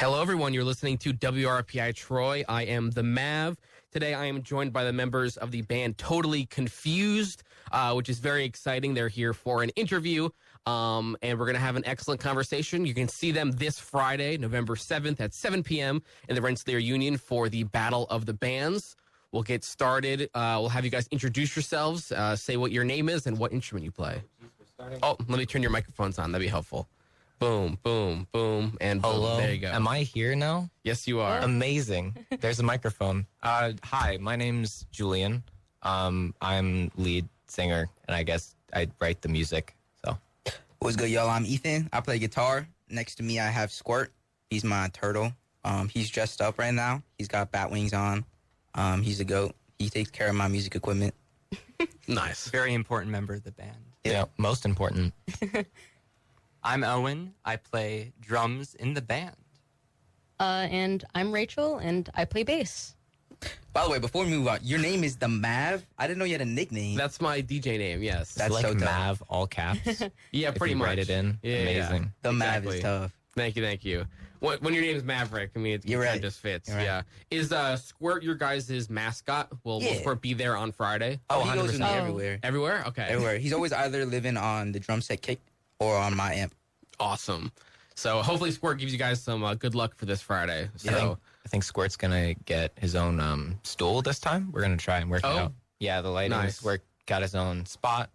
Hello, everyone. You're listening to WRPI Troy. I am the Mav. Today, I am joined by the members of the band Totally Confused, which is very exciting. They're here for an interview, and we're going to have an excellent conversation. You can see them this Friday, November 7th at 7 p.m. in the Rensselaer Union for the Battle of the Bands. We'll get started. We'll have you guys introduce yourselves, say what your name is and what instrument you play. Oh, let me turn your microphones on. That'd be helpful. Boom, boom, boom, and boom. Hello. There you go. Am I here now? Yes, you are. Amazing. There's a microphone. Hi, my name's Julian. I'm lead singer, and I guess I write the music. So, What's good, y'all? I'm Ethan. I play guitar. Next to me, I have Squirt. He's my turtle. He's dressed up right now. He's got bat wings on. He's a goat. He takes care of my music equipment. Nice. Very important member of the band. yeah, most important. I'm Owen. I play drums in the band. And I'm Rachel, and I play bass. By the way, before we move on, your name is the Mav. I didn't know you had a nickname. That's my DJ name, yes. That's like so dope. Mav, all caps. Yeah, If pretty you much. write it in. Yeah, Amazing. The Mav Exactly. is tough. Thank you. When your name is Maverick, I mean, it You're kind right. of just fits. You're right. Yeah. Is Squirt your guys' mascot? Will Yeah. Squirt be there on Friday? Oh, he goes with me 100%. everywhere. Everywhere? Okay. Everywhere. He's always either living on the drum set kick or on my amp. Awesome. So hopefully Squirt gives you guys some good luck for this Friday. So I think Squirt's gonna get his own stool this time. We're gonna try and work it Oh. out. Yeah, the lighting Nice. got his own spot.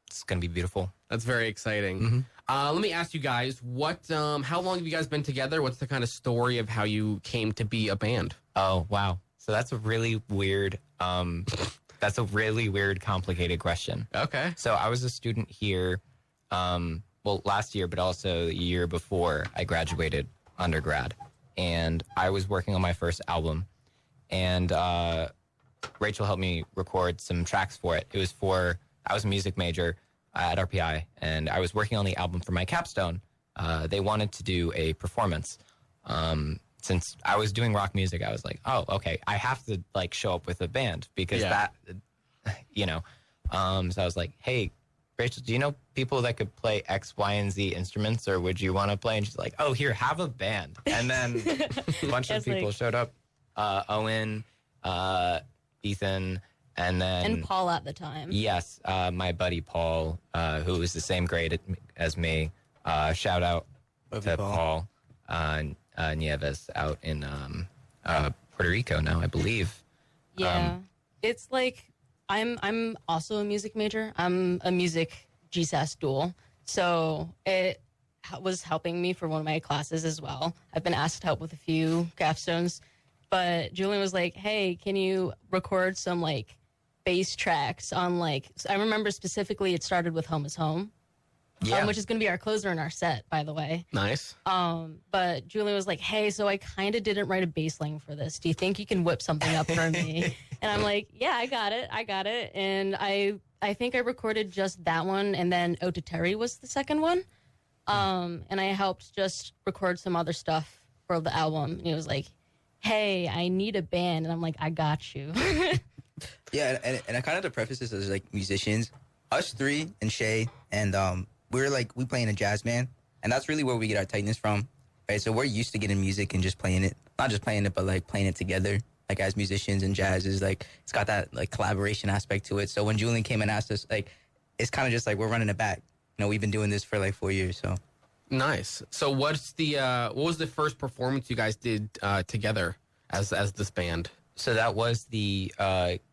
It's gonna be beautiful. that's very exciting. Mhm. Let me ask you guys, how long have you guys been together? What's the kind of story of how you came to be a band? Oh wow! So that's a really weird. Complicated question. Okay. So I was a student here, last year, but also the year before I graduated undergrad, and I was working on my first album, and Rachel helped me record some tracks for it. I was a music major at RPI, and I was working on the album for my capstone. They wanted to do a performance. Since I was doing rock music, I was like, oh, okay, I have to show up with a band because Yeah. So I was like, hey, Rachel, do you know people that could play X, Y, and Z instruments, or would you want to play? And she's like, oh, here, have a band. And then a bunch of It's people like- showed up. Owen, Ethan, and then... And Paul at the time. Yes, my buddy Paul, who was the same grade as me. Shout out Love to you, Paul. Paul Nieves out in Puerto Rico now, I believe. Yeah. It's like, I'm also a music major. I'm a music GSAS dual. So it was helping me for one of my classes as well. I've been asked to help with a few capstones. But Julian was like, hey, can you record some bass tracks on I remember specifically it started with Home is Home. Yeah. Which is going to be our closer in our set, by the way. Nice. But Julian was like, hey, so I kind of didn't write a bass line for this. Do you think you can whip something up for me? And I'm like, yeah, I got it. And I think I recorded just that one. And then Ode Terry was the second one. And I helped just record some other stuff for the album. And he was like, hey, I need a band. And I'm like, I got you. Yeah, and I kind of to preface this as musicians, us three and Shay, and we play in a jazz band, and that's really where we get our tightness from, right? So we're used to getting music and just playing it, not just playing it, but playing it together, as musicians. And jazz is it's got that collaboration aspect to it. So when Julian came and asked us, it's kind of just we're running it back. We've been doing this for 4 years, so. Nice. So what was the first performance you guys did together as this band? So that was the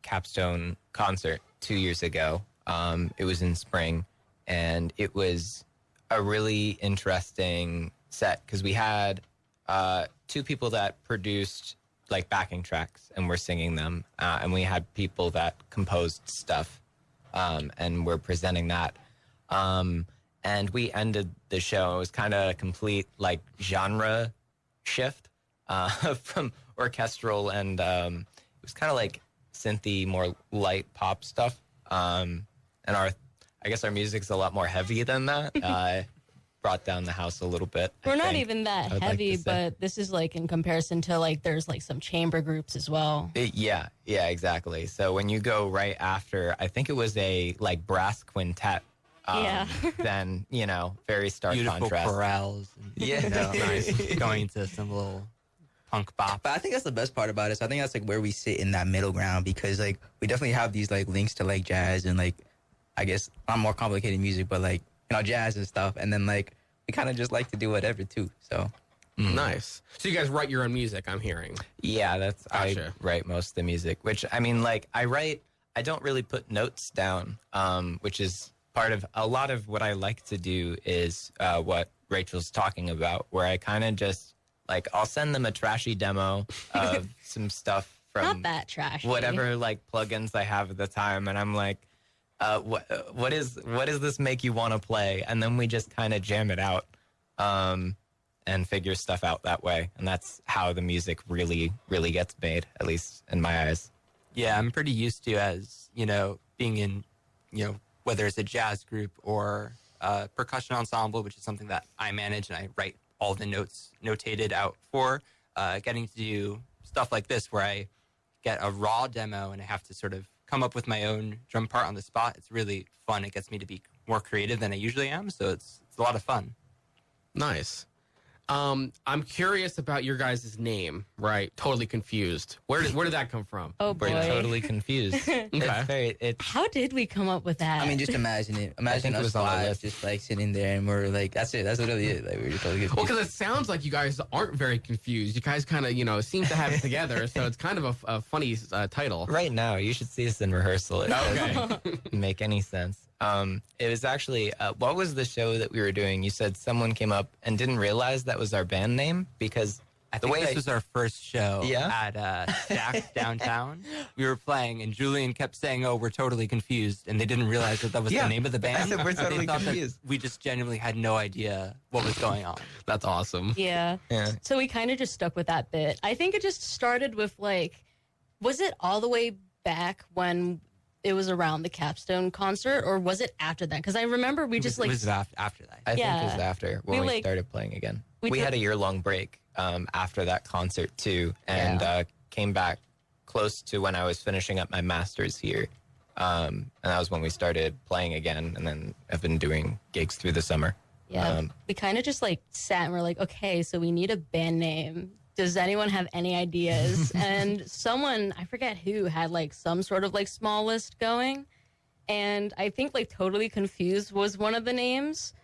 capstone concert 2 years ago. It was in spring, and it was a really interesting set because we had two people that produced backing tracks and were singing them, and we had people that composed stuff and were presenting that. And we ended the show. It was kind of a complete genre shift from orchestral, and it was kind of synthy, more light pop stuff. And I guess our music's a lot more heavy than that. Brought down the house a little bit. We're not even that I would like heavy, to say. but this is in comparison to there's some chamber groups as well. Yeah, exactly. So when you go right after, I think it was a brass quintet then, very stark Beautiful contrast. chorales. And, Yeah. nice. Going into some little punk bop. But I think that's the best part about it. So I think that's like where we sit in that middle ground, because like we definitely have these like links to like jazz and like, I guess not more complicated music, but like, jazz and stuff. And then like we kind of just like to do whatever too. So Nice. So you guys write your own music, I'm hearing. Yeah, Gotcha. I write most of the music, which I don't really put notes down, which is part of a lot of what I like to do is what Rachel's talking about, where I kind of just like, I'll send them a trashy demo of some stuff from Not that trashy. whatever like plugins I have at the time, and I'm like, what does this make you want to play? And then we just kind of jam it out and figure stuff out that way, and that's how the music really gets made, at least in my eyes. Yeah, I'm pretty used to, as being in whether it's a jazz group or a percussion ensemble, which is something that I manage and I write all the notes notated out for, getting to do stuff like this where I get a raw demo and I have to sort of come up with my own drum part on the spot. It's really fun. It gets me to be more creative than I usually am, so it's a lot of fun. Nice. I'm curious about your guys' name, right? Totally Confused. Where did that come from? Oh boy. We're totally confused. How did we come up with that? I mean, just imagine it. Imagine think it us was on the five list. just like sitting there and we're like, that's it. That's literally it. Like we're totally Well, confused. because it sounds like you guys aren't very confused. You guys kind of, seem to have it together. So it's kind of a funny title. Right now, you should see us in rehearsal. It doesn't make any sense. It was actually, what was the show that we were doing? You said someone came up and didn't realize that was our band name, because I think this was our first show Yeah? at Stack downtown. We were playing, and Julian kept saying, "Oh, we're totally confused," and they didn't realize that was Yeah. the name of the band. I said, "We're totally They thought that confused." we just genuinely had no idea what was going on. That's awesome. yeah. Yeah. So we kind of just stuck with that bit. I think it just started with was it all the way back when it was around the Capstone concert, or was it after that? Because I remember we just it was after that. I think it Yeah. was after when we started playing again. We had a year-long break after that concert too, and came back close to when I was finishing up my master's here. And that was when we started playing again, and then I've been doing gigs through the summer. we kind of just sat and we're like, okay, so we need a band name. Does anyone have any ideas? And someone, I forget who, had some sort of small list going. And I think Totally Confused was one of the names.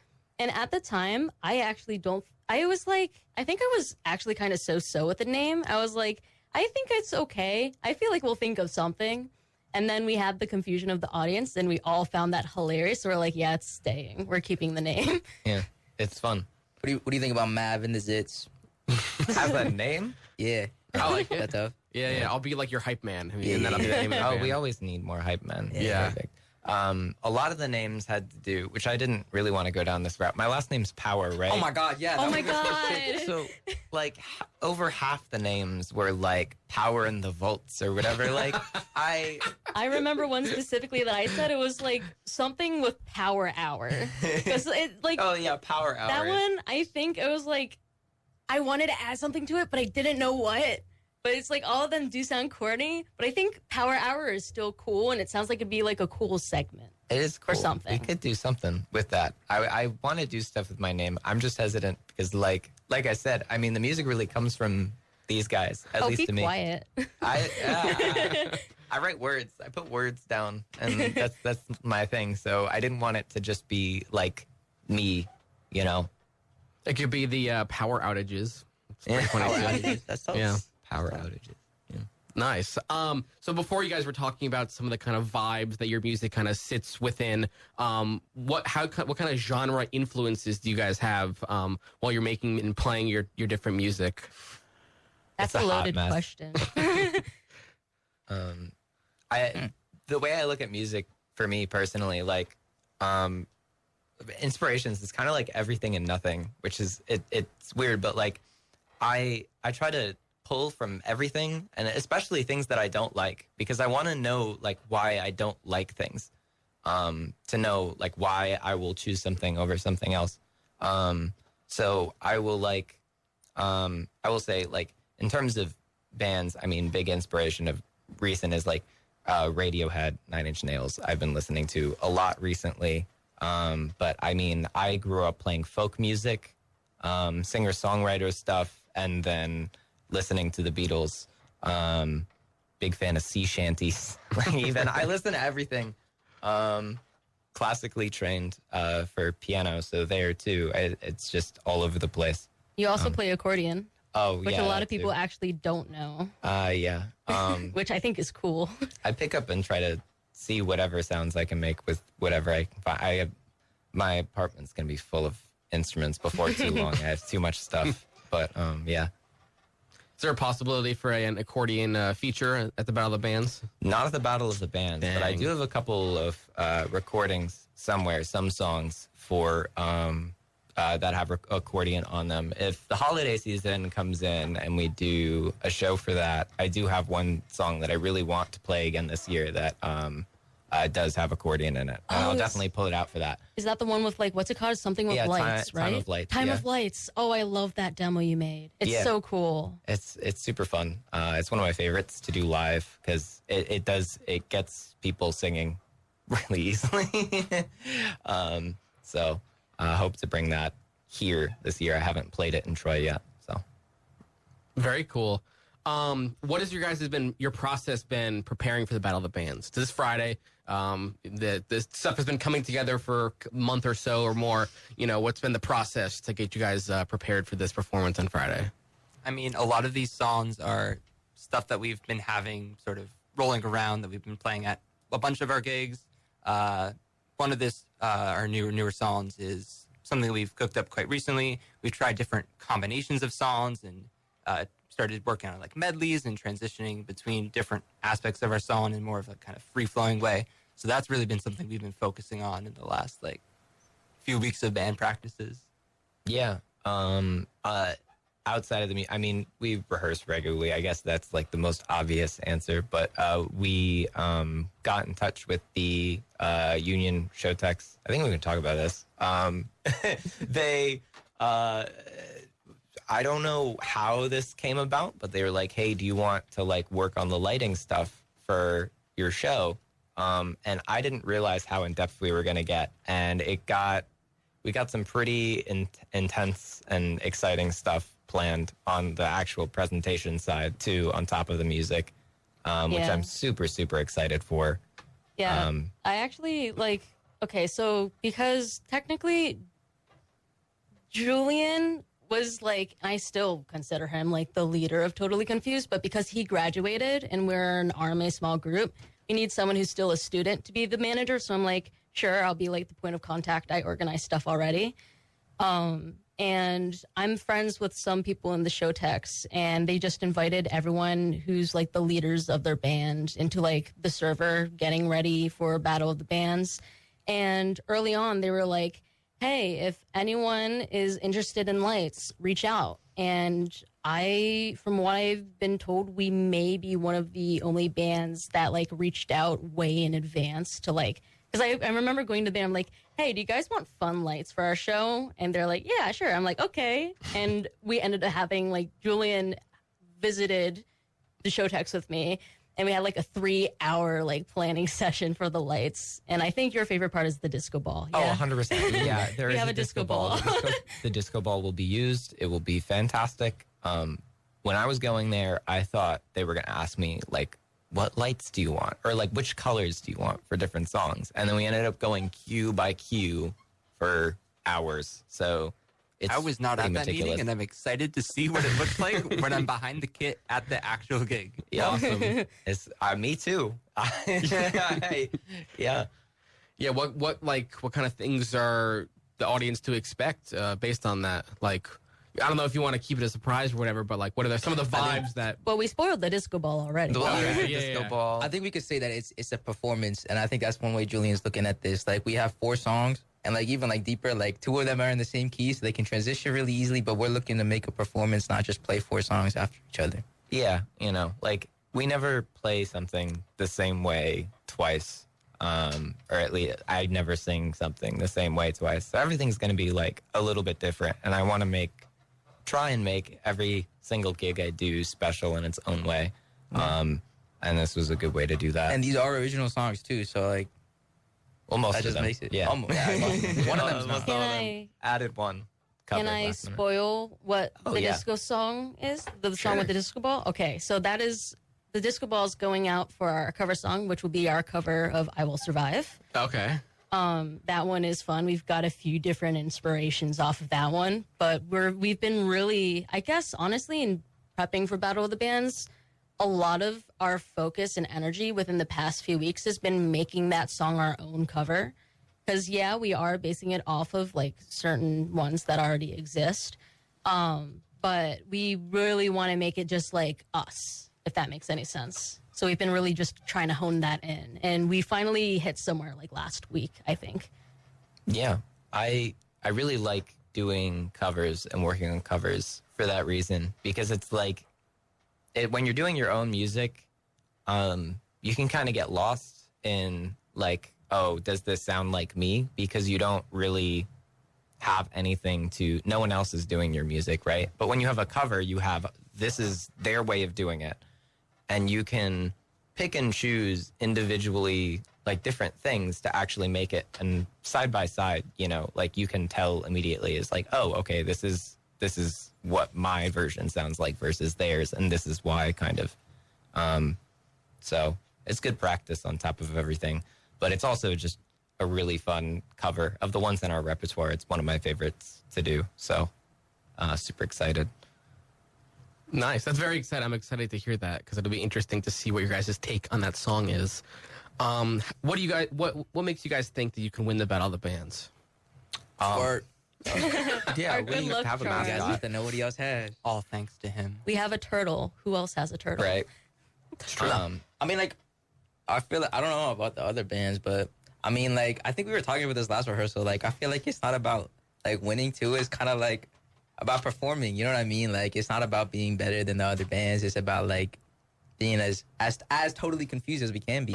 And at the time, I think I was actually kind of so-so with the name. I was like, I think it's okay. I feel like we'll think of something. And then we had the confusion of the audience, and we all found that hilarious. So we're like, yeah, it's staying. We're keeping the name. Yeah, it's fun. What do you think about Mav and the Zits? Have a name? Yeah. I like it. That tough. Yeah. I'll be your hype man. And then I'll be the name of the Oh, band. we always need more hype men. Yeah. Perfect. A lot of the names had to do, which I didn't really want to go down this route. My last name's Power, right? Oh my God, yeah. Oh that my was- God. So, over half the names were Power in the Vaults or whatever. I remember one specifically that I said it was something with Power Hour. Because oh yeah, Power Hour. that one, I think it was I wanted to add something to it, but I didn't know what. But it's all of them do sound corny. But I think Power Hour is still cool, and it sounds like it'd be a cool segment. It is cool. Or something. We could do something with that. I want to do stuff with my name. I'm just hesitant because, like I said, I mean, the music really comes from these guys, at least be to me. quiet. I write words. I put words down, and that's my thing. So I didn't want it to just be me, It could be the power outages. It's Yeah, pretty funny Power too. outages. That's tough. Yeah. Power outages. Nice. So before you guys were talking about some of the kind of vibes that your music kind of sits within, what kind of genre influences do you guys have while you're making and playing your different music? That's It's a a hot loaded mess. question. The way I look at music, for me personally, inspirations is kind of like everything and nothing, which is it's weird, but I try to pull from everything, and especially things that I don't like, because I want to know why I don't like things, to know why I will choose something over something else. So I will say in terms of bands, I mean, big inspiration of recent is Radiohead, Nine Inch Nails. I've been listening to a lot recently. But I mean, I grew up playing folk music, singer-songwriter stuff, and then listening to the Beatles. Big fan of sea shanties. Even I listen to everything. Classically trained for piano, so there too. It's just all over the place. You also play accordion. Oh, which yeah, a lot of that people too. actually don't know. Yeah. Which I think is cool. I pick up and try to see whatever sounds I can make with whatever I can find. My apartment's going to be full of instruments before too long. I have too much stuff. But, yeah. Is there a possibility for an accordion feature at the Battle of the Bands? Not at the Battle of the Bands, but I Dang. do have a couple of recordings somewhere, some songs for that have accordion on them. If the holiday season comes in and we do a show for that, I do have one song that I really want to play again this year that does have accordion in it. And I'll definitely pull it out for that. Is that the one with like, what's it called? Something with Yeah, lights, right? Time of Lights. Time yeah. of Lights. Oh, I love that demo you made. It's Yeah. so cool. It's super fun. It's one of my favorites to do live because it gets people singing really easily. So I hope to bring that here this year. I haven't played it in Troy yet. So Very cool. What has your process been preparing for the Battle of the Bands? This Friday, the stuff has been coming together for a month or so or more. You know, what's been the process to get you guys prepared for this performance on Friday? I mean, a lot of these songs are stuff that we've been having sort of rolling around that we've been playing at a bunch of our gigs. One of our newer songs is something that we've cooked up quite recently. We've tried different combinations of songs and started working on like medleys and transitioning between different aspects of our song in more of a kind of free-flowing way. So that's really been something we've been focusing on in the last like few weeks of band practices. yeah. Outside of I mean, we rehearse regularly. I guess that's like the most obvious answer. But we got in touch with the union show techs. I think we can talk about this. They, I don't know how this came about, but they were like, "Hey, do you want to like work on the lighting stuff for your show?" And I didn't realize how in depth we were going to get, and we got some pretty intense and exciting stuff planned on the actual presentation side too, on top of the music, which Yeah. I'm super, super excited for. Yeah. I actually okay, so because technically Julian was like, I still consider him like the leader of Totally Confused, but because he graduated and we're an RMA small group, we need someone who's still a student to be the manager. So I'm like, sure, I'll be like the point of contact. I organize stuff already. And I'm friends with some people in the show techs, and they just invited everyone who's like the leaders of their band into like the server getting ready for Battle of the Bands. And early on, they were like, hey, if anyone is interested in lights, reach out. And from what I've been told, we may be one of the only bands that like reached out way in advance to like, because I remember going to them like, hey, do you guys want fun lights for our show? And they're like, yeah, sure. I'm like, okay. And we ended up having like Julian visited the show techs with me, and we had like a 3-hour like planning session for the lights. And I think your favorite part is the disco ball. Oh, Yeah. 100%. Yeah, there We is have a a disco disco ball. ball. The disco ball will be used. It will be fantastic. When I was going there, I thought they were going to ask me, like, what lights do you want? Or, like, which colors do you want for different songs? And then we ended up going cue by cue for hours. So it's I was not pretty at that meticulous. meeting, and I'm excited to see what it looks like when I'm behind the kit at the actual gig. Yeah. Awesome. It's, me too. Yeah. Yeah, what kind of things are the audience to expect based on that? Like, I don't know if you want to keep it a surprise or whatever, but like, what are some of the vibes that? Well, we spoiled the disco ball already. The yeah, disco yeah. ball. I think we could say that it's a performance, and I think that's one way Julian's looking at this. Like, we have 4 songs, and like even like deeper, like 2 of them are in the same key, so they can transition really easily. But we're looking to make a performance, not just play 4 songs after each other. Yeah, you know, like we never play something the same way twice. Or at least I never sing something the same way twice. So everything's going to be like a little bit different. And I want to try and make every single gig I do special in its own way. And this was a good way to do that. And these are original songs too, so like Well, most That of just them. makes it. Yeah. Almost, yeah, one of them's Almost not. all Can of them. I- Added one. Cover Can I last minute. spoil what Oh, the yeah. disco song is? The Sure. song with the disco ball? Okay, so that is the disco ball is going out for our cover song, which will be our cover of I Will Survive. Okay. That one is fun. We've got a few different inspirations off of that one, but we've been really, I guess, honestly, in prepping for Battle of the Bands, a lot of our focus and energy within the past few weeks has been making that song our own cover. Because, yeah, we are basing it off of, like, certain ones that already exist. But we really want to make it just like us, if that makes any sense. So we've been really just trying to hone that in. And we finally hit somewhere, like, last week, I think. Yeah, I really like doing covers and working on covers for that reason, because it's like when you're doing your own music, you can kind of get lost in like, oh, does this sound like me? Because you don't really have anything to, no one else is doing your music, right? But when you have a cover, you have, this is their way of doing it. And you can pick and choose individually, like different things to actually make it. And side by side, you know, like you can tell immediately is like, oh, okay, this is what my version sounds like versus theirs. And this is why kind of. So it's good practice on top of everything. But it's also just a really fun cover of the ones in our repertoire. It's one of my favorites to do. So super excited. Nice. That's very exciting. I'm excited to hear that because it'll be interesting to see what your guys' take on that song is. What do you guys? What makes you guys think that you can win the Battle of the Bands? Squirt. Yeah, Our we good luck have a charm. You guys mascot. need to know what he else has. All thanks to him. We have a turtle. Who else has a turtle? Right. It's true. I mean, like, I feel like, I don't know about the other bands, but I mean, like, I think we were talking about this last rehearsal. Like, I feel like it's not about like winning too. It's kind of like about performing. You know what I mean? Like, it's not about being better than the other bands. It's about like being as totally confused as we can be.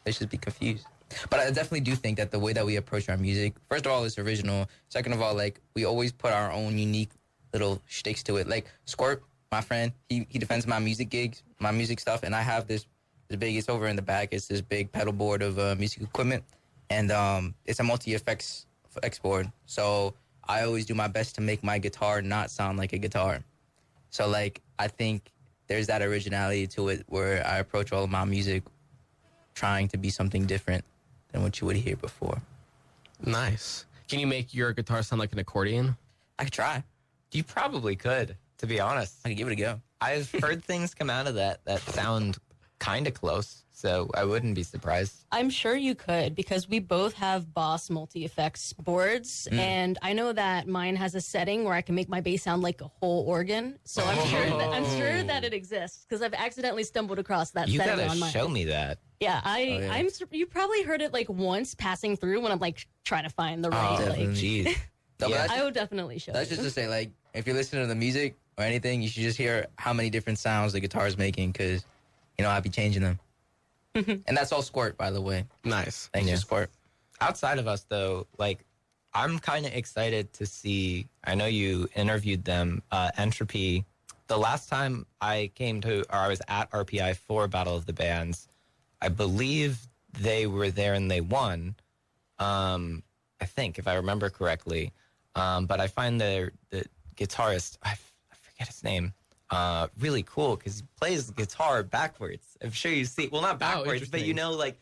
Let's just be confused. But I definitely do think that the way that we approach our music, first of all, it's original. Second of all, like, we always put our own unique little shticks to it. Like, Squirt, my friend, he defends my music gigs, my music stuff, and I have this big, it's over in the back, it's this big pedal board of music equipment, and it's a multi-effects board. So I always do my best to make my guitar not sound like a guitar. So, like, I think there's that originality to it where I approach all of my music trying to be something different than what you would hear before. Nice. Can you make your guitar sound like an accordion? I could try. You probably could, to be honest. I could give it a go. I've heard things come out of that sound kind of close, so I wouldn't be surprised. I'm sure you could because we both have Boss multi-effects boards, and I know that mine has a setting where I can make my bass sound like a whole organ. So I'm sure that it exists because I've accidentally stumbled across that You setting gotta on mine. show me that. Yeah, yeah. you probably heard it like once passing through when I'm like trying to find the right. definitely. Like, Jeez. No, but Yeah. that's I would definitely show. That's you. just to say, like, if you're listening to the music or anything, you should just hear how many different sounds the guitar is making because, you know, I'll be changing them. And that's all Squirt, by the way. Nice. Thank Yeah. you, Squirt. Outside of us, though, like, I'm kind of excited to see, I know you interviewed them, Entropy. The last time I was at RPI for Battle of the Bands, I believe they were there and they won. I think, if I remember correctly. But I find the guitarist, I forget his name, really cool because he plays the guitar backwards. I'm sure you see, well, not backwards, but you know, like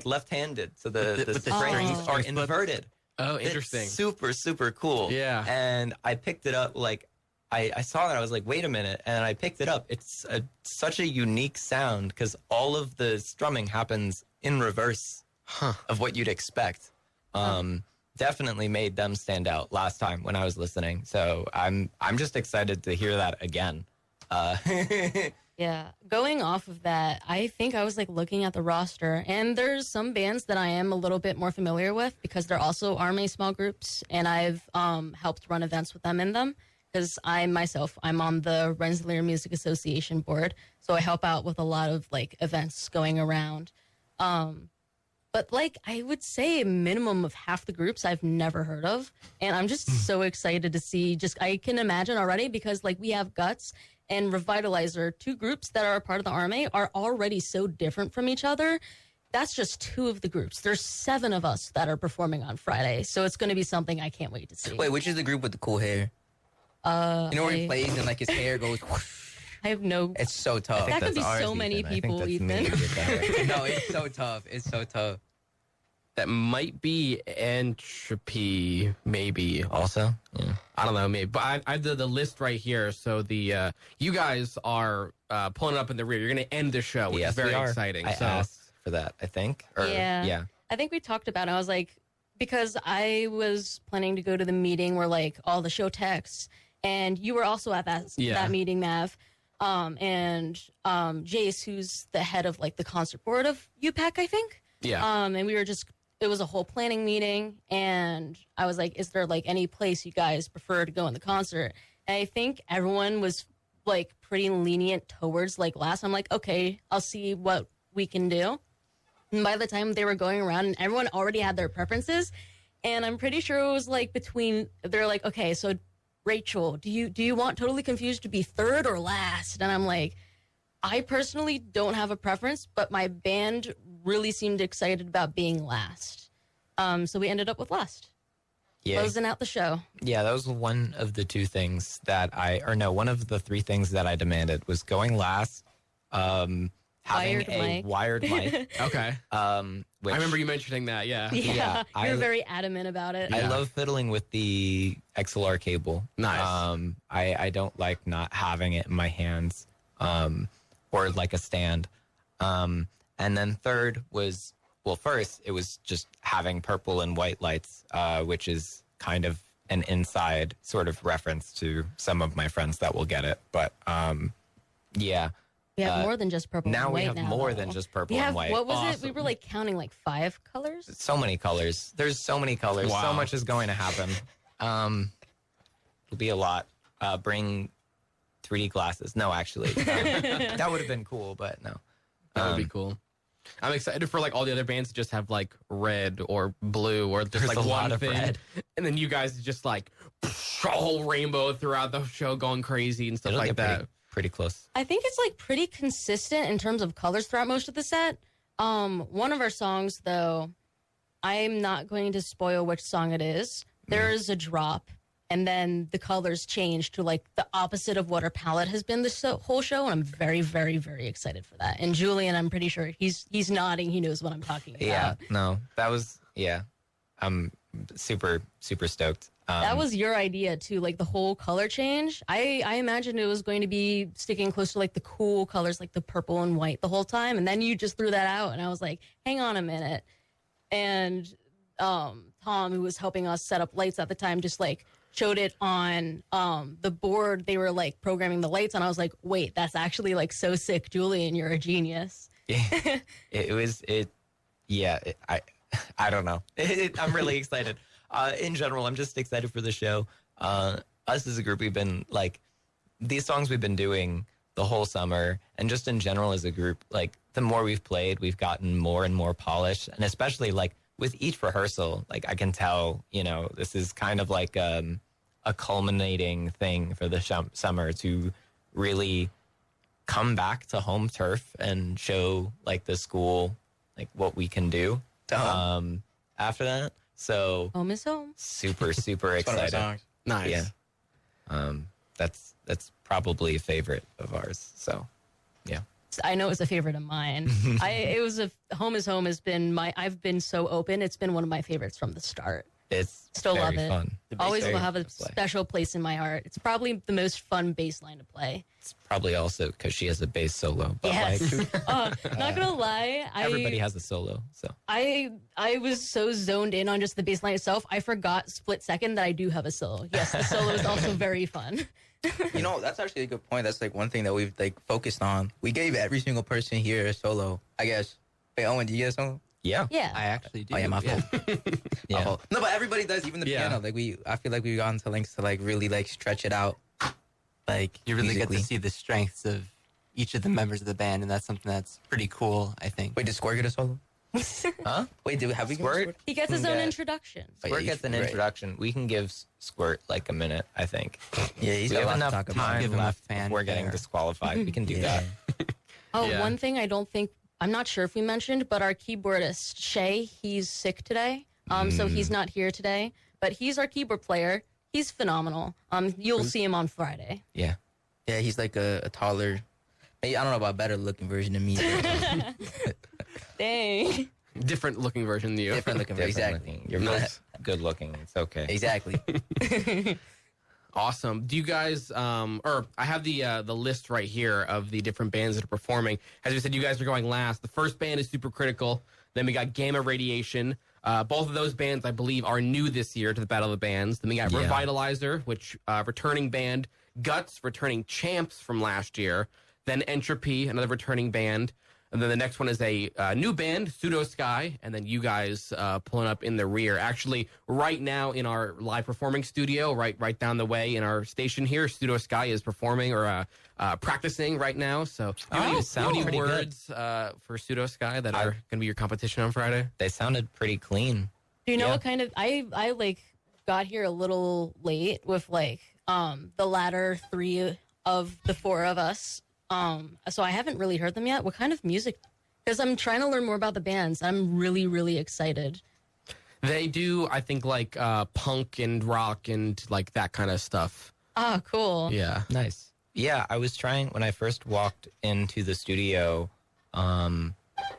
left-handed. So the With the strings strings are split. inverted. Oh, It's interesting. super, super cool. Yeah. And I picked it up, like, I saw that, I was like, wait a minute, and I picked it up. It's such a unique sound because all of the strumming happens in reverse of what you'd expect. Definitely made them stand out last time when I was listening. So I'm just excited to hear that again. Yeah, going off of that, I think I was like looking at the roster, and there's some bands that I am a little bit more familiar with because they're also RMA small groups, and I've helped run events with them in them because I'm on the Rensselaer Music Association board, so I help out with a lot of like events going around. But like I would say a minimum of half the groups I've never heard of, and I'm just so excited to see. I can imagine already because like we have Guts and Revitalizer, two groups that are a part of the RMA, are already so different from each other. that's just 2 of the groups. There's 7 of us that are performing on Friday, so it's going to be something I can't wait to see. Wait, which is the group with the cool hair? You know where he plays and like his hair goes. I have no. It's so tough. That could be ours, so many Ethan. I think people, that's Ethan. me. No, it's so tough. It's so tough. That might be Entropy, maybe. Also, yeah. I don't know, maybe. But I did the list right here. So the you guys are pulling it up in the rear. You're going to end the show, which Yes, is very we are. exciting. I So asked for that, I think. Or, Yeah. I think we talked about it. I was like, because I was planning to go to the meeting where like all the show texts, and you were also at that meeting, Mav. And Jace, who's the head of like the concert board of UPAC, I think. yeah. And we were just, it was a whole planning meeting, and I was like, is there like any place you guys prefer to go in the concert? And I think everyone was like pretty lenient towards like last. I'm like, okay, I'll see what we can do. And by the time they were going around, and everyone already had their preferences, and I'm pretty sure it was like between, they're like, okay, so Rachel, do you want Totally Confused to be third or last? And I'm like, I personally don't have a preference, but my band really seemed excited about being last. So we ended up with last. Yeah. Closing out the show. Yeah, that was one of the 2 things that one of the 3 things that I demanded was going last, having Wired a mic. wired mic. Okay. Which, I remember you mentioning that. Yeah. Yeah, I- you're very adamant about it. I love fiddling with the XLR cable. Nice. I don't like not having it in my hands, or like a stand. And then third was, well, first it was just having purple and white lights, which is kind of an inside sort of reference to some of my friends that will get it. But yeah. We have more than just purple Now and we white have now, more though. than just purple We have, and white. what was it? Awesome. We were like counting like 5 colors. So many colors. There's so many colors. Wow. So much is going to happen. It'll be a lot. Bring 3D glasses. No, actually, that would have been cool, but no. That would be cool. I'm excited for like all the other bands to just have like red or blue or just There's like a one lot of thing, red. and then you guys just like a whole rainbow throughout the show, going crazy and stuff It'll like get that. pretty close. I think it's like pretty consistent in terms of colors throughout most of the set. One of our songs, though, I'm not going to spoil which song it is. There is a drop, and then the colors change to like the opposite of what our palette has been this whole show, and I'm very, very, very excited for that. And Julian, I'm pretty sure he's nodding. He knows what I'm talking about. Yeah, no, that was I'm super stoked. That was your idea too, like the whole color change. I imagined it was going to be sticking close to like the cool colors, like the purple and white the whole time, and then you just threw that out, and I was like, hang on a minute. And Tom, who was helping us set up lights at the time, just like showed it on the board. They were like programming the lights, and I was like, wait, that's actually like so sick, Julian, you're a genius. I don't know. I'm really excited. In general, I'm just excited for the show. Us as a group, we've been like, these songs we've been doing the whole summer, and just in general as a group, like the more we've played, we've gotten more and more polished, and especially like with each rehearsal, like I can tell, this is kind of like a culminating thing for the summer to really come back to home turf and show like the school like what we can do after that. So Home is home. super It's one of our excited. songs. Nice. Yeah. That's probably a favorite of ours. So yeah. I know it's a favorite of mine. Home is home has been I've been so open. It's been one of my favorites from the start. It's Still very love it. fun. Always very will have fun a to play. special place in my heart. It's probably the most fun bass line to play. It's probably also because she has a bass solo. But Yes. like Not gonna lie, everybody has a solo. So I was so zoned in on just the bass line itself. I forgot split second that I do have a solo. Yes, the solo is also very fun. That's actually a good point. That's like one thing that we've like focused on. We gave every single person here a solo, I guess. Wait, Owen, do you get a solo? yeah. Yeah. I actually do. Oh, yeah, my fault. Yeah. My fault. No, but everybody does, even the Yeah. piano. Like I feel like we've gotten to lengths to like really like stretch it out. Like You really get musically. to see the strengths of each of the members of the band, and that's something that's pretty cool, I think. Wait, did Squirt get a solo? Huh? Wait, have we given Squirt? He gets his own Yeah. introduction. Oh, Squirt yeah, gets an right. introduction. We can give Squirt like a minute, I think. Yeah, he's We got a have lot to enough talk about. time Give him a left fan before getting fair. disqualified. We can do Yeah. that. Oh, Yeah. one thing I don't think I'm not sure if we mentioned, but our keyboardist, Shay, he's sick today. So he's not here today, but he's our keyboard player. He's phenomenal. You'll see him on Friday. Yeah. Yeah, he's like a taller, maybe, I don't know about a better looking version of me. Dang. Different looking version than you. Different looking version. Different Exactly. looking. You're both good looking. It's okay. Exactly. Awesome. Do you guys, or I have the list right here of the different bands that are performing. As we said, you guys are going last. The first band is Supercritical. Then we got Gamma Radiation. Both of those bands, I believe, are new this year to the Battle of the Bands. Then we got Yeah. Revitalizer, which returning band. Guts, returning champs from last year. Then Entropy, another returning band. And then the next one is a new band, Pseudo Sky, and then you guys pulling up in the rear. Actually, right now in our live performing studio, right down the way in our station here, Pseudo Sky is performing or practicing right now. So, sound any pretty good. words for Pseudo Sky that are going to be your competition on Friday? They sounded pretty clean. Do you know Yeah. what kind of I like got here a little late with like the latter three of the four of us. So I haven't really heard them yet. What kind of music? Because I'm trying to learn more about the bands. I'm really, really excited. They do, I think, like punk and rock and like that kind of stuff. Ah, cool. Yeah. Nice. Yeah, I was trying when I first walked into the studio.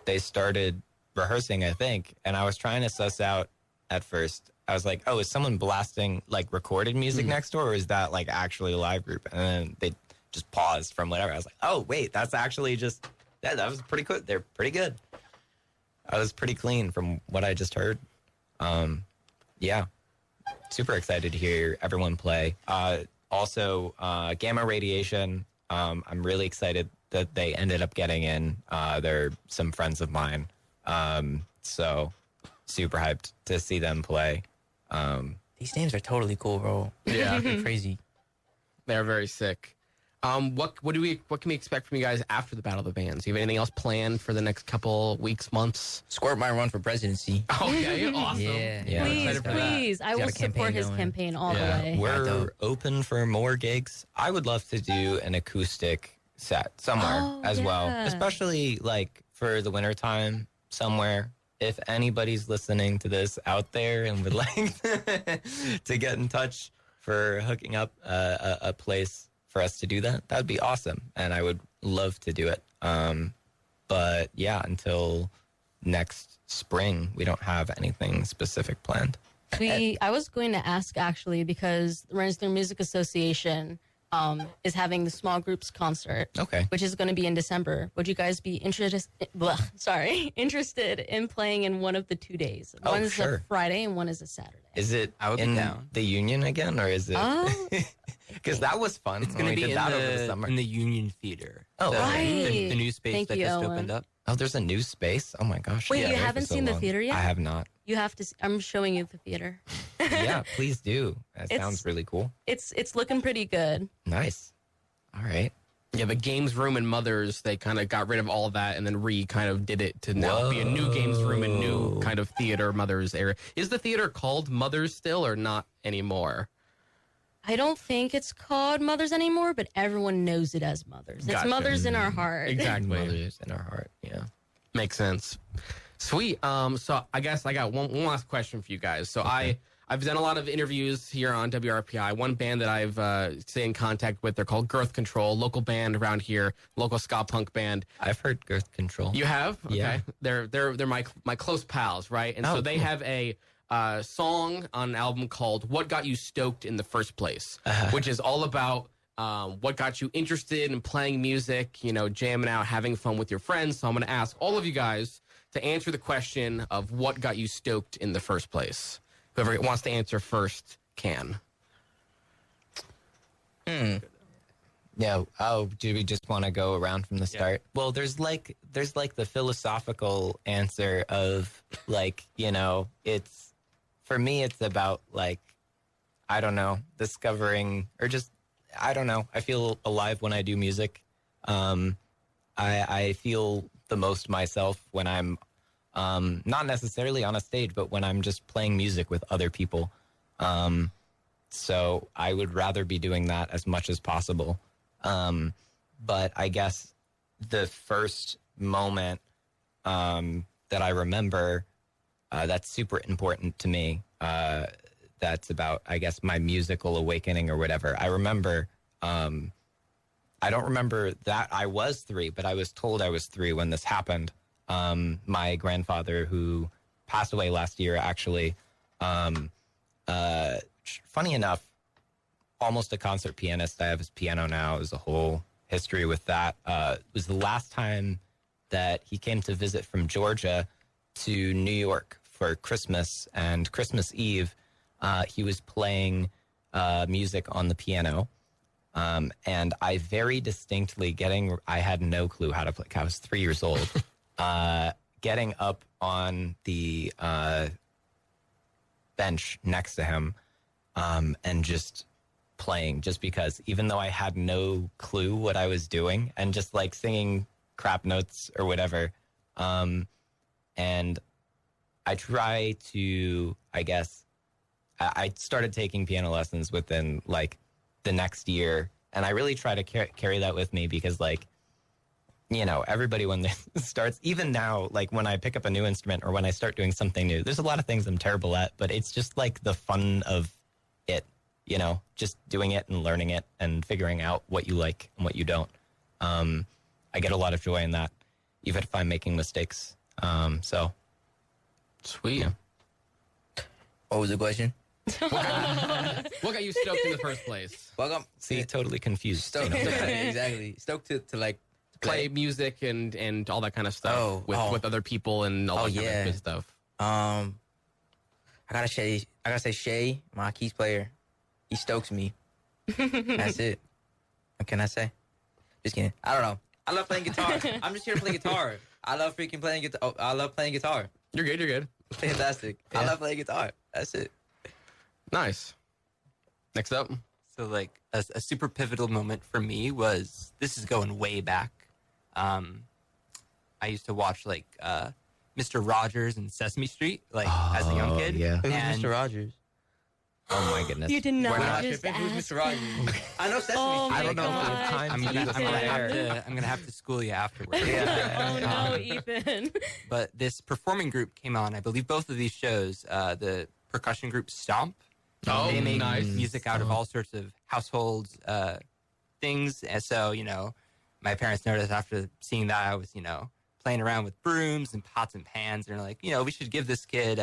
They started rehearsing, I think, and I was trying to suss out at first. I was like, "Oh, is someone blasting like recorded music next door, or is that like actually a live group?" And then they just paused from whatever. I was like, "Oh, wait, that's actually just that was pretty good. They're pretty good." I was pretty clean from what I just heard. Yeah, super excited to hear everyone play. Also, Gamma Radiation. I'm really excited that they ended up getting in. They're some friends of mine. So super hyped to see them play. These names are totally cool, bro. Yeah. They're crazy. They're very sick. What can we expect from you guys after the Battle of the Bands? Do you have anything else planned for the next couple weeks, months? Squirt might run for presidency. Okay, awesome. Yeah. Yeah. Please, Excited for that. please. I He's will got a support campaign his going. campaign all the Yeah. way. We're dope. open for more gigs. I would love to do an acoustic set somewhere Oh, as well, yeah. especially like for the wintertime somewhere. If anybody's listening to this out there and would like to get in touch for hooking up a place for us to do that, that'd be awesome. And I would love to do it. But yeah, until next spring, we don't have anything specific planned. I was going to ask actually because the Rensselaer Music Association is having the small groups concert, Okay. which is going to be in December. Would you guys be interested in playing in one of the 2 days? Oh, One is sure. a Friday and one is a Saturday. Is it I would be in down. the Union again, or is it? Oh, Because that was fun. It's going to when we be did that over the summer. in the Union Theater. Oh, the, okay. the new space Thank that you, just Ellen. opened up. Oh, there's a new space. Oh my gosh! Wait, I've you been there haven't for so seen the long. theater yet? I have not. you have to. I'm showing you the theater. Yeah, please do. That It's- sounds really cool. It's looking pretty good. Nice. All right. Yeah, the games room and Mothers, they kind of got rid of all of that and then kind of did it to now be a new games room and new kind of theater Mothers area. Is the theater called Mothers still or not anymore? I don't think it's called Mothers anymore, but everyone knows it as Mothers. It's Gotcha. Mothers in our heart. Exactly. Mothers in our heart. Yeah. Makes sense. Sweet. So I guess I got one last question for you guys. So I've done a lot of interviews here on WRPI. One band that I've stayed in contact with, they're called Girth Control, local band around here, local ska punk band. I've heard Girth Control. You have? Okay. Yeah. They're my close pals, right? And Oh, so they cool. have a song on an album called "What Got You Stoked in the First Place," which is all about what got you interested in playing music, jamming out, having fun with your friends. So I'm going to ask all of you guys to answer the question of what got you stoked in the first place. Whoever wants to answer first can. Yeah. Oh, do we just want to go around from the start? Well, there's like the philosophical answer of like, it's for me it's about like I don't know, discovering or just I don't know. I feel alive when I do music. I feel the most myself when I'm not necessarily on a stage, but when I'm just playing music with other people. So I would rather be doing that as much as possible. But I guess the first moment that I remember that's super important to me. That's about, I guess, my musical awakening or whatever. I remember, I don't remember that I was 3, but I was told I was 3 when this happened. My grandfather, who passed away last year, actually, funny enough, almost a concert pianist. I have his piano now. There's a whole history with that. It was the last time that he came to visit from Georgia to New York for Christmas, and Christmas Eve, he was playing music on the piano. And I very distinctly I had no clue how to play. I was 3 years old. Getting up on the bench next to him and just playing, just because, even though I had no clue what I was doing, and just like singing crap notes or whatever. And I try to, I guess, I started taking piano lessons within like the next year, and I really try to carry that with me, because like, you know, everybody when they starts, even now, like when I pick up a new instrument or when I start doing something new, there's a lot of things I'm terrible at, but it's just like the fun of it, you know, just doing it and learning it and figuring out what you like and what you don't. I get a lot of joy in that, even if I'm making mistakes. So Sweet. Yeah. What was the question? What got you stoked in the first place? Welcome. see, totally confused. Stoked. You know? Exactly. Stoked to like Play music and all that kind of stuff with other people and all that kind of good stuff. I gotta say Shay, my keys player, he stokes me. That's it. What can I say? Just kidding. I don't know. I love playing guitar. I'm just here to play guitar. I love freaking playing guitar. Oh, I love playing guitar. You're good. You're good. Fantastic. I love playing guitar. That's it. Nice. Next up. So like a super pivotal moment for me was, this is going way back. I used to watch like Mr. Rogers and Sesame Street, like as a young kid. Yeah. Who's And Mr. Rogers? Oh my goodness. You did not We're not just tripping. Who's ask Mr. Rogers? I know Sesame Oh Street. I don't know if we have God. time I'm to gonna, do this I'm on gonna have air. to I'm gonna have to school you afterwards. Oh no, Ethan. But this performing group came on, I believe both of these shows, the percussion group Stomp. Oh, They make nice. music out of all sorts of household things. And so, you know, my parents noticed after seeing that I was, you know, playing around with brooms and pots and pans. And they're like, you know, we should give this kid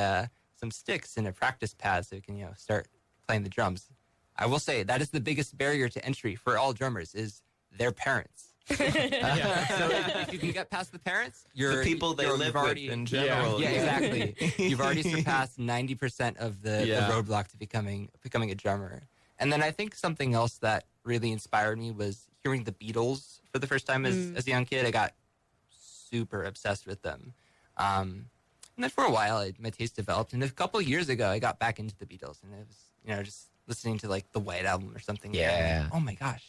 some sticks and a practice pad so he can, you know, start playing the drums. I will say that is the biggest barrier to entry for all drummers is their parents. So if you can get past the parents, The people they live with in general. yeah, exactly. You've already surpassed 90% of the Yeah. roadblock to becoming a drummer. And then I think something else that really inspired me was hearing the Beatles for the first time as a young kid. I got super obsessed with them. And then for a while, my taste developed. And a couple of years ago, I got back into the Beatles, and it was, you know, just listening to like the White Album or something. Yeah. And I'm like, oh my gosh,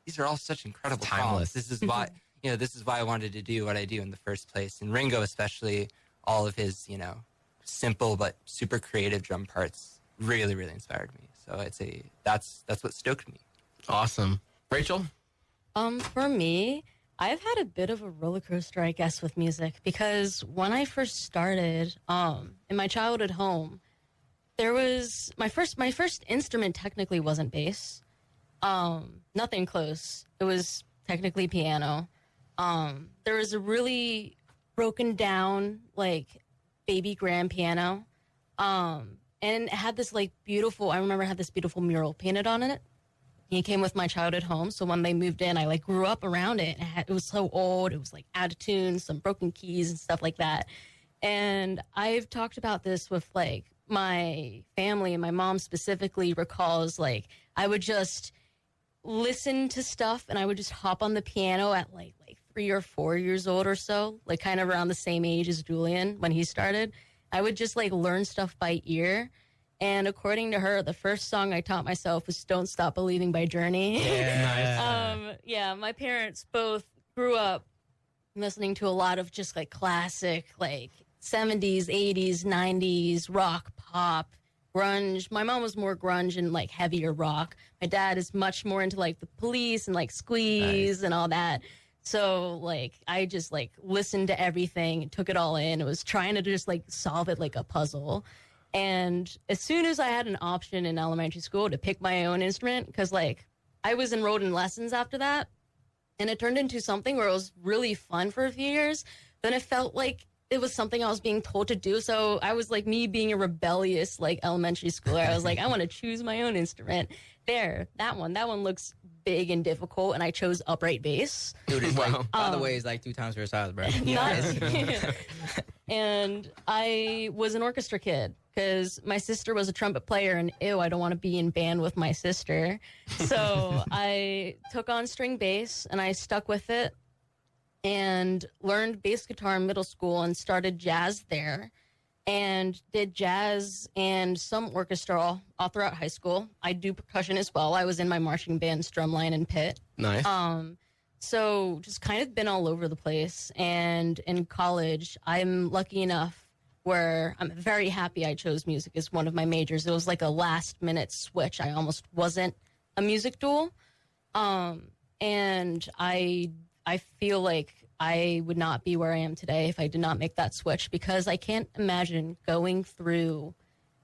these are all such incredible It's timeless. songs. This is why, you know, this is why I wanted to do what I do in the first place. And Ringo, especially, all of his, you know, simple but super creative drum parts really, really inspired me. So I'd say that's what stoked me. Awesome. Rachel? For me, I've had a bit of a roller coaster, I guess, with music, because when I first started, in my childhood home, there was my first instrument technically wasn't bass. Nothing close. It was technically piano. There was a really broken down, like, baby grand piano. And it had this, like, I remember it had this beautiful mural painted on it. It came with my childhood home. So when they moved in, I, like, grew up around it. It was so old. It was, like, out of tune, some broken keys and stuff like that. And I've talked about this with, like, my family, and my mom specifically recalls, like, I would just listen to stuff and I would just hop on the piano at like 3 or 4 years old or so, like kind of around the same age as Julian when he started. I would just like learn stuff by ear. And according to her, the first song I taught myself was Don't Stop Believing by Journey. Yeah. Yeah, my parents both grew up listening to a lot of just like classic, like 70s, 80s, 90s, rock, pop, grunge. My mom was more grunge and like heavier rock. My dad is much more into like the Police and like Squeeze and all that. So like I just like listened to everything, took it all in. It was trying to just like solve it like a puzzle. And as soon as I had an option in elementary school to pick my own instrument, because like I was enrolled in lessons after that, and it turned into something where it was really fun for a few years. Then it felt like it was something I was being told to do. So I was like me being a rebellious like elementary schooler. I was like, I want to choose my own instrument. There, that one looks big and difficult, and I chose upright bass. Dude, it's like, by the way, it's like 2 times her size, bro. And I was an orchestra kid because my sister was a trumpet player, and ew, I don't want to be in band with my sister. So I took on string bass, and I stuck with it and learned bass guitar in middle school and started jazz there. And did jazz and some orchestra all throughout high school. I do percussion as well. I was in my marching band, Strumline and Pit. Nice. So just kind of been all over the place. And in college, I'm lucky enough where I'm very happy I chose music as one of my majors. It was like a last minute switch. I almost wasn't a music dual. And I feel like I would not be where I am today if I did not make that switch, because I can't imagine going through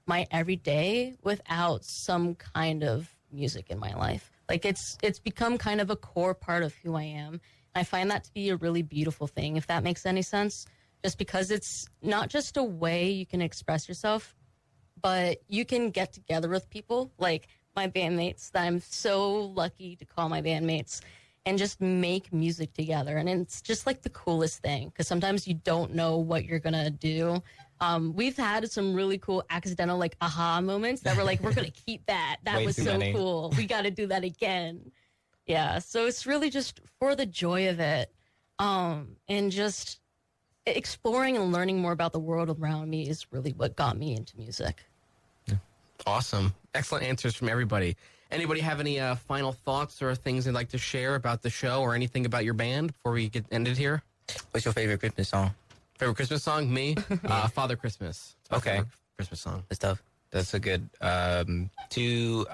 my everyday without some kind of music in my life. Like it's become kind of a core part of who I am. I find that to be a really beautiful thing, if that makes any sense, just because it's not just a way you can express yourself, but you can get together with people like my bandmates that I'm so lucky to call my bandmates, and just make music together. And it's just like the coolest thing, because sometimes you don't know what you're going to do. We've had some really cool accidental like aha moments that were like, we're going to keep that. That was so cool. We got to do that again. Yeah. So it's really just for the joy of it. And just exploring and learning more about the world around me is really what got me into music. Awesome. Excellent answers from everybody. Anybody have any final thoughts or things they'd like to share about the show or anything about your band before we get ended here? What's your favorite Christmas song? Favorite Christmas song? Me? Father Christmas. It's my favorite Christmas song. That's tough. That's a good. I will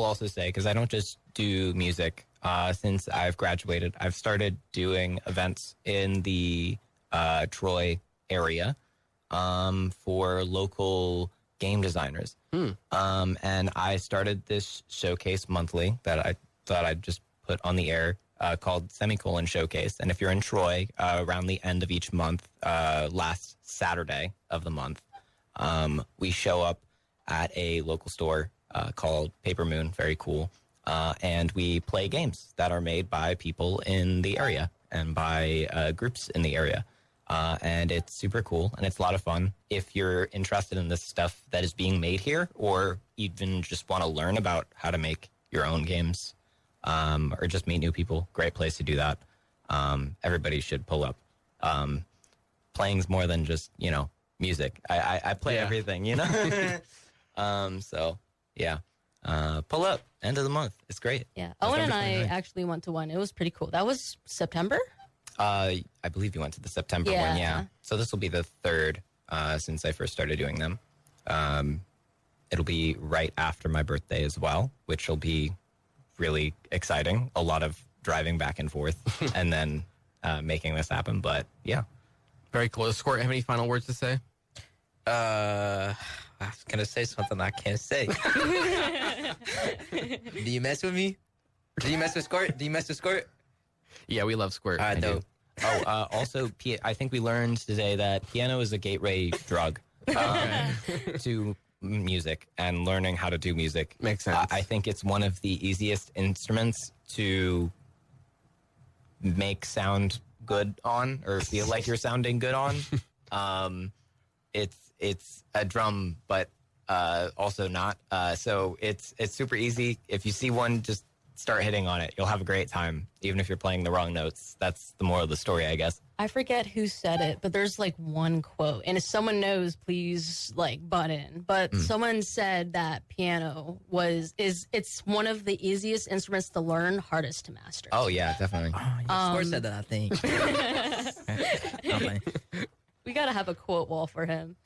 also say, because I don't just do music. Since I've graduated, I've started doing events in the Troy area for local game designers. And I started this showcase monthly that I thought I'd just put on the air called Semicolon Showcase. And if you're in Troy, around the end of each month, last Saturday of the month, we show up at a local store called Paper Moon. Very cool. And we play games that are made by people in the area and by groups in the area. And it's super cool, and it's a lot of fun. If you're interested in this stuff that is being made here, or even just want to learn about how to make your own games, or just meet new people, great place to do that. Everybody should pull up. Playing's more than just, music. I play everything, So, yeah. Pull up, end of the month. It's great. Yeah. Owen and I actually went to one. It was pretty cool. That was September? I believe you went to the September one, yeah. So this will be the third since I first started doing them. It'll be right after my birthday as well, which will be really exciting. A lot of driving back and forth and then making this happen. But yeah. Very cool. Squirt, have any final words to say? I was going to say something I can't say. Do you mess with me? Do you mess with Squirt? Do you mess with Squirt? Yeah, we love Squirt. I do. Oh, also, I think we learned today that piano is a gateway drug to music and learning how to do music. Makes sense. I think it's one of the easiest instruments to make sound good on, or feel like you're sounding good on. It's a drum, but also not. So it's super easy. If you see one, just start hitting on it. You'll have a great time, even if you're playing the wrong notes. That's the moral of the story, I guess. I forget who said it, but there's like one quote, and if someone knows, please like butt in. But someone said that piano it's one of the easiest instruments to learn, hardest to master. Oh yeah, definitely. Squirt said that, I think. We gotta have a quote wall for him.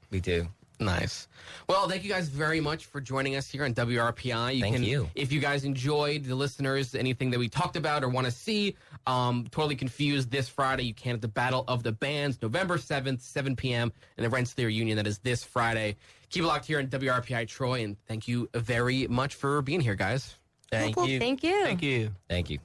We do. Nice. Well, thank you guys very much for joining us here on WRPI. Thank you. If you guys enjoyed, the listeners, anything that we talked about or want to see, Totally Confused this Friday, you can at the Battle of the Bands, November 7th, 7 p.m. in the Rensselaer Union. That is this Friday. Keep it locked here on WRPI Troy, and thank you very much for being here, guys. Thank you. Thank you. Thank you. Thank you.